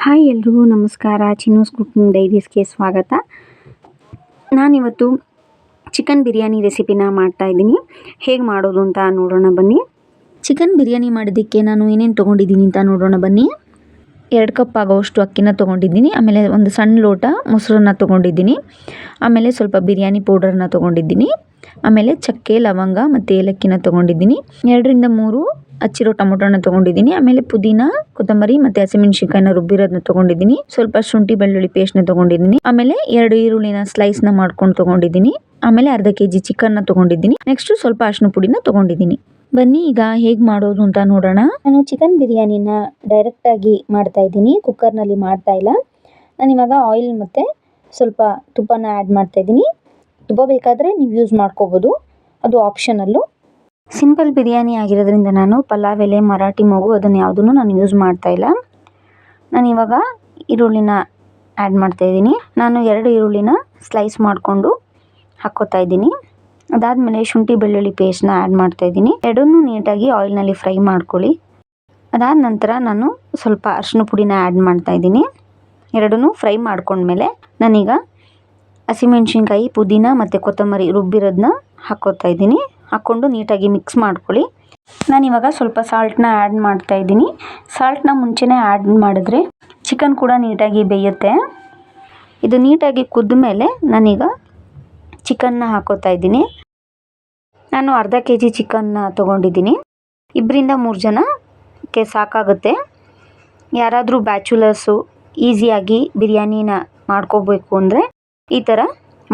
Hi ಎಲ್ರಿಗೂ ನಮಸ್ಕಾರ. ಚಿನ್ನೂಸ್ cooking ಡೈರೀಸ್ಗೆ ಸ್ವಾಗತ. ನಾನಿವತ್ತು ಚಿಕನ್ ಬಿರಿಯಾನಿ ರೆಸಿಪಿನ ಮಾಡ್ತಾಯಿದ್ದೀನಿ. ಹೇಗೆ ಮಾಡೋದು ಅಂತ ನೋಡೋಣ ಬನ್ನಿ. ಚಿಕನ್ ಬಿರಿಯಾನಿ ಮಾಡೋದಕ್ಕೆ ನಾನು ಏನೇನು ತೊಗೊಂಡಿದ್ದೀನಿ ಅಂತ ನೋಡೋಣ ಬನ್ನಿ. 2 ಕಪ್ ಆಗೋಷ್ಟು ಅಕ್ಕಿನ ತೊಗೊಂಡಿದ್ದೀನಿ. ಆಮೇಲೆ ಒಂದು ಸಣ್ಣ ಲೋಟ ಮೊಸರನ್ನ ತೊಗೊಂಡಿದ್ದೀನಿ. ಆಮೇಲೆ ಸ್ವಲ್ಪ ಬಿರಿಯಾನಿ ಪೌಡರ್ನ ತೊಗೊಂಡಿದ್ದೀನಿ. ಆಮೇಲೆ ಚಕ್ಕೆ, ಲವಂಗ ಮತ್ತು ಏಲಕ್ಕಿನ ತೊಗೊಂಡಿದ್ದೀನಿ. 2 ರಿಂದ 3 ಹಚ್ಚಿರೋ ಟೊಮೊಟೊನ ತೊಗೊಂಡಿದ್ದೀನಿ. ಆಮೇಲೆ ಪುದೀನ, ಕೊತ್ತಂಬರಿ ಮತ್ತು ಹಸಿಮೆಣಸಿನ್ಕಾಯಿನ ರುಬ್ಬಿರೋದನ್ನ ತೊಗೊಂಡಿದ್ದೀನಿ. ಸ್ವಲ್ಪ ಶುಂಠಿ ಬೆಳ್ಳುಳ್ಳಿ ಪೇಸ್ಟ್ನ ತೊಗೊಂಡಿದ್ದೀನಿ. ಆಮೇಲೆ 2 ಈರುಳ್ಳಿನ ಸ್ಲೈಸ್ನ ಮಾಡ್ಕೊಂಡು ತೊಗೊಂಡಿದ್ದೀನಿ. ಆಮೇಲೆ ಅರ್ಧ kg ಚಿಕನ್ನ ತೊಗೊಂಡಿದ್ದೀನಿ. ನೆಕ್ಸ್ಟು ಸ್ವಲ್ಪ ಅರಿಶಿನ ಪುಡಿನ ತೊಗೊಂಡಿದ್ದೀನಿ. ಬನ್ನಿ ಈಗ ಹೇಗೆ ಮಾಡೋದು ಅಂತ ನೋಡೋಣ. ನಾನು ಚಿಕನ್ ಬಿರಿಯಾನಿನ ಡೈರೆಕ್ಟಾಗಿ ಮಾಡ್ತಾಯಿದ್ದೀನಿ, ಕುಕ್ಕರ್ನಲ್ಲಿ ಮಾಡ್ತಾ ಇಲ್ಲ. ನಾನಿವಾಗ ಆಯಿಲ್ ಮತ್ತು ಸ್ವಲ್ಪ ತುಪ್ಪನ ಆ್ಯಡ್ ಮಾಡ್ತಾಯಿದ್ದೀನಿ. ತುಪ್ಪ ಬೇಕಾದರೆ ನೀವು ಯೂಸ್ ಮಾಡ್ಕೋಬೋದು, ಅದು ಆಪ್ಷನಲ್ಲು. ಸಿಂಪಲ್ ಬಿರಿಯಾನಿ ಆಗಿರೋದ್ರಿಂದ ನಾನು ಪಲಾವ್ ಎಲೆ, ಮರಾಠಿ ಮೊಗು ಅದನ್ನು ಯಾವುದನ್ನು ನಾನು ಯೂಸ್ ಮಾಡ್ತಾಯಿಲ್ಲ. ನಾನಿವಾಗ ಈರುಳ್ಳಿನ ಆ್ಯಡ್ ಮಾಡ್ತಾಯಿದ್ದೀನಿ. ನಾನು 2 ಈರುಳ್ಳಿನ ಸ್ಲೈಸ್ ಮಾಡಿಕೊಂಡು ಹಾಕ್ಕೋತಾ ಇದ್ದೀನಿ. ಅದಾದಮೇಲೆ ಶುಂಠಿ ಬೆಳ್ಳುಳ್ಳಿ ಪೇಸ್ಟ್ನ ಆ್ಯಡ್ ಮಾಡ್ತಾಯಿದ್ದೀನಿ. ಎರಡನ್ನೂ ನೀಟಾಗಿ ಆಯಿಲ್ನಲ್ಲಿ ಫ್ರೈ ಮಾಡ್ಕೊಳ್ಳಿ. ಅದಾದ ನಂತರ ನಾನು ಸ್ವಲ್ಪ ಅರಿಶಿನ ಪುಡಿನ ಆ್ಯಡ್ ಮಾಡ್ತಾಯಿದ್ದೀನಿ. ಎರಡನ್ನೂ ಫ್ರೈ ಮಾಡ್ಕೊಂಡ್ಮೇಲೆ ನಾನೀಗ ಹಸಿಮೆಣ್ಸಿನ್ಕಾಯಿ, ಪುದೀನ ಮತ್ತು ಕೊತ್ತಂಬರಿ ರುಬ್ಬಿರೋದನ್ನ ಹಾಕ್ಕೋತಾ ಇದ್ದೀನಿ. ಹಾಕ್ಕೊಂಡು ನೀಟಾಗಿ ಮಿಕ್ಸ್ ಮಾಡ್ಕೊಳ್ಳಿ. ನಾನಿವಾಗ ಸ್ವಲ್ಪ ಸಾಲ್ಟ್ನ ಆ್ಯಡ್ ಮಾಡ್ತಾಯಿದ್ದೀನಿ. ಸಾಲ್ಟ್ನ ಮುಂಚೆನೇ ಆ್ಯಡ್ ಮಾಡಿದ್ರೆ ಚಿಕನ್ ಕೂಡ ನೀಟಾಗಿ ಬೇಯುತ್ತೆ. ಇದು ನೀಟಾಗಿ ಕುದ್ದ ಮೇಲೆ ನಾನೀಗ ಚಿಕನ್ನ ಹಾಕ್ಕೋತಾ ಇದ್ದೀನಿ. ನಾನು ಅರ್ಧ kg ಚಿಕನ್ನ ತೊಗೊಂಡಿದ್ದೀನಿ. 2 ರಿಂದ 3 ಜನಕ್ಕೆ ಸಾಕಾಗುತ್ತೆ. ಯಾರಾದರೂ ಬ್ಯಾಚುಲರ್ಸು ಈಸಿಯಾಗಿ ಬಿರಿಯಾನಿನ ಮಾಡ್ಕೋಬೇಕು ಅಂದರೆ ಈ ಥರ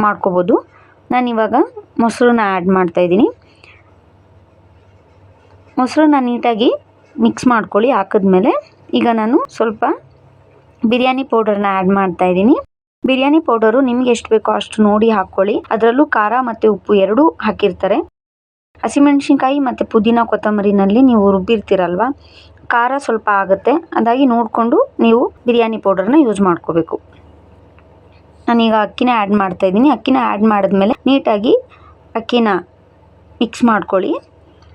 ಮಾಡ್ಕೋಬೋದು. ನಾನಿವಾಗ ಮೊಸರನ್ನ ಆ್ಯಡ್ ಮಾಡ್ತಾಯಿದ್ದೀನಿ. ಮೊಸರನ್ನ ನೀಟಾಗಿ ಮಿಕ್ಸ್ ಮಾಡ್ಕೊಳ್ಳಿ. ಹಾಕಿದ್ಮೇಲೆ ಈಗ ನಾನು ಸ್ವಲ್ಪ ಬಿರಿಯಾನಿ ಪೌಡರ್ನ ಆ್ಯಡ್ ಮಾಡ್ತಾಯಿದ್ದೀನಿ. ಬಿರಿಯಾನಿ ಪೌಡರು ನಿಮ್ಗೆ ಎಷ್ಟು ಬೇಕೋ ಅಷ್ಟು ನೋಡಿ ಹಾಕ್ಕೊಳ್ಳಿ. ಅದರಲ್ಲೂ ಖಾರ ಮತ್ತು ಉಪ್ಪು ಎರಡೂ ಹಾಕಿರ್ತಾರೆ. ಹಸಿಮೆಣ್ಸಿನ್ಕಾಯಿ ಮತ್ತು ಪುದೀನ, ಕೊತ್ತಂಬರಿನಲ್ಲಿ ನೀವು ರುಬ್ಬಿರ್ತೀರಲ್ವ, ಖಾರ ಸ್ವಲ್ಪ ಆಗುತ್ತೆ. ಅದಾಗಿ ನೋಡಿಕೊಂಡು ನೀವು ಬಿರಿಯಾನಿ ಪೌಡರ್ನ ಯೂಸ್ ಮಾಡ್ಕೋಬೇಕು. ನಾನೀಗ ಅಕ್ಕಿನ ಆ್ಯಡ್ ಮಾಡ್ತಾಯಿದ್ದೀನಿ. ಅಕ್ಕಿನ ಆ್ಯಡ್ ಮಾಡಿದ್ಮೇಲೆ ನೀಟಾಗಿ ಅಕ್ಕಿನ ಮಿಕ್ಸ್ ಮಾಡ್ಕೊಳ್ಳಿ.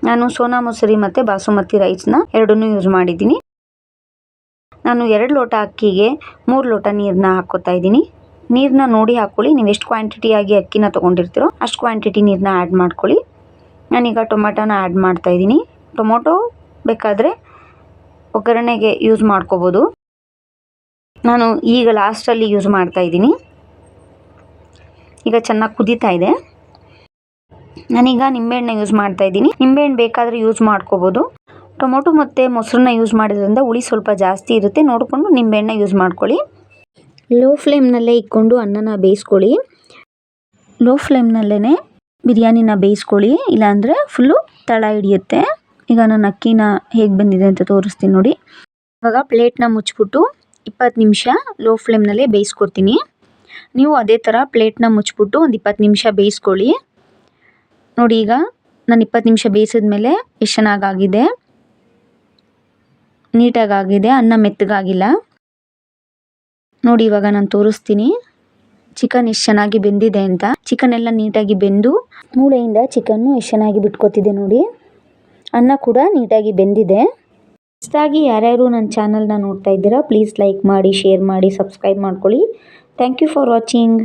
ನಾನು ಸೋನಾ ಮಸೂರಿ ಮತ್ತು ಬಾಸುಮತಿ ರೈಸ್ನ ಎರಡನ್ನೂ ಯೂಸ್ ಮಾಡಿದ್ದೀನಿ. ನಾನು 2 ಲೋಟ ಅಕ್ಕಿಗೆ 3 ಲೋಟ ನೀರನ್ನ ಹಾಕ್ಕೋತಾ ಇದ್ದೀನಿ. ನೀರನ್ನ ನೋಡಿ ಹಾಕ್ಕೊಳ್ಳಿ. ನೀವು ಎಷ್ಟು ಕ್ವಾಂಟಿಟಿಯಾಗಿ ಅಕ್ಕಿನ ತೊಗೊಂಡಿರ್ತೀರೋ ಅಷ್ಟು ಕ್ವಾಂಟಿಟಿ ನೀರನ್ನ ಆ್ಯಡ್ ಮಾಡ್ಕೊಳ್ಳಿ. ನಾನೀಗ ಟೊಮೆಟೊನ ಆ್ಯಡ್ ಮಾಡ್ತಾಯಿದ್ದೀನಿ. ಟೊಮೊಟೊ ಬೇಕಾದರೆ ಒಗ್ಗರಣೆಗೆ ಯೂಸ್ ಮಾಡ್ಕೋಬೋದು. ನಾನು ಈಗ ಲಾಸ್ಟಲ್ಲಿ ಯೂಸ್ ಮಾಡ್ತಾಯಿದ್ದೀನಿ. ಈಗ ಚೆನ್ನಾಗಿ ಕುದೀತಾ ಇದೆ. ನಾನೀಗ ನಿಂಬೆಹಣ್ಣು ಯೂಸ್ ಮಾಡ್ತಾಯಿದ್ದೀನಿ. ನಿಂಬೆಹಣ್ಣು ಬೇಕಾದರೆ ಯೂಸ್ ಮಾಡ್ಕೋಬೋದು. ಟೊಮೊಟೊ ಮತ್ತು ಮೊಸರನ್ನ ಯೂಸ್ ಮಾಡೋದ್ರಿಂದ ಹುಳಿ ಸ್ವಲ್ಪ ಜಾಸ್ತಿ ಇರುತ್ತೆ. ನೋಡಿಕೊಂಡು ನಿಂಬೆಹಣ್ಣ ಯೂಸ್ ಮಾಡ್ಕೊಳ್ಳಿ. ಲೋ ಫ್ಲೇಮ್ನಲ್ಲೇ ಇಟ್ಕೊಂಡು ಅನ್ನನ ಬೇಯಿಸ್ಕೊಳ್ಳಿ. ಲೋ ಫ್ಲೇಮ್ನಲ್ಲೇ ಬಿರಿಯಾನಿನ ಬೇಯಿಸ್ಕೊಳ್ಳಿ, ಇಲ್ಲಾಂದರೆ ಫುಲ್ಲು ತಳ ಹಿಡಿಯುತ್ತೆ. ಈಗ ನಾನು ಅಕ್ಕಿನ ಹೇಗೆ ಬಂದಿದೆ ಅಂತ ತೋರಿಸ್ತೀನಿ ನೋಡಿ. ಇವಾಗ ಪ್ಲೇಟ್ನ ಮುಚ್ಚಿಬಿಟ್ಟು 20 ನಿಮಿಷ ಲೋ ಫ್ಲೇಮ್ನಲ್ಲೇ ಬೇಯಿಸ್ಕೊತೀನಿ. ನೀವು ಅದೇ ಥರ ಪ್ಲೇಟ್ನ ಮುಚ್ಚಿಬಿಟ್ಟು ಒಂದು 20 ನಿಮಿಷ ಬೇಯಿಸ್ಕೊಳ್ಳಿ. ನೋಡಿ ಈಗ ನಾನು 20 ನಿಮಿಷ ಬೇಯಿಸಿದ್ಮೇಲೆ ಎಷ್ಟು ಚೆನ್ನಾಗಾಗಿದೆ, ನೀಟಾಗಾಗಿದೆ. ಅನ್ನ ಮೆತ್ತಗಾಗಿಲ್ಲ ನೋಡಿ. ಇವಾಗ ನಾನು ತೋರಿಸ್ತೀನಿ ಚಿಕನ್ ಎಷ್ಟು ಚೆನ್ನಾಗಿ ಬೆಂದಿದೆ ಅಂತ. ಚಿಕನ್ ಎಲ್ಲ ನೀಟಾಗಿ ಬೆಂದು ಮೂಳೆಯಿಂದ ಚಿಕನ್ನು ಎಷ್ಟು ಚೆನ್ನಾಗಿ ಬಿಟ್ಕೊತಿದೆ ನೋಡಿ. ಅನ್ನ ಕೂಡ ನೀಟಾಗಿ ಬೆಂದಿದೆ. ಹೊಸದಾಗಿ ಯಾರ್ಯಾರು ನನ್ನ ಚಾನಲ್ನ ನೋಡ್ತಾ ಇದ್ದೀರಾ ಪ್ಲೀಸ್ ಲೈಕ್ ಮಾಡಿ, ಶೇರ್ ಮಾಡಿ, ಸಬ್ಸ್ಕ್ರೈಬ್ ಮಾಡ್ಕೊಳ್ಳಿ. Thank you for watching.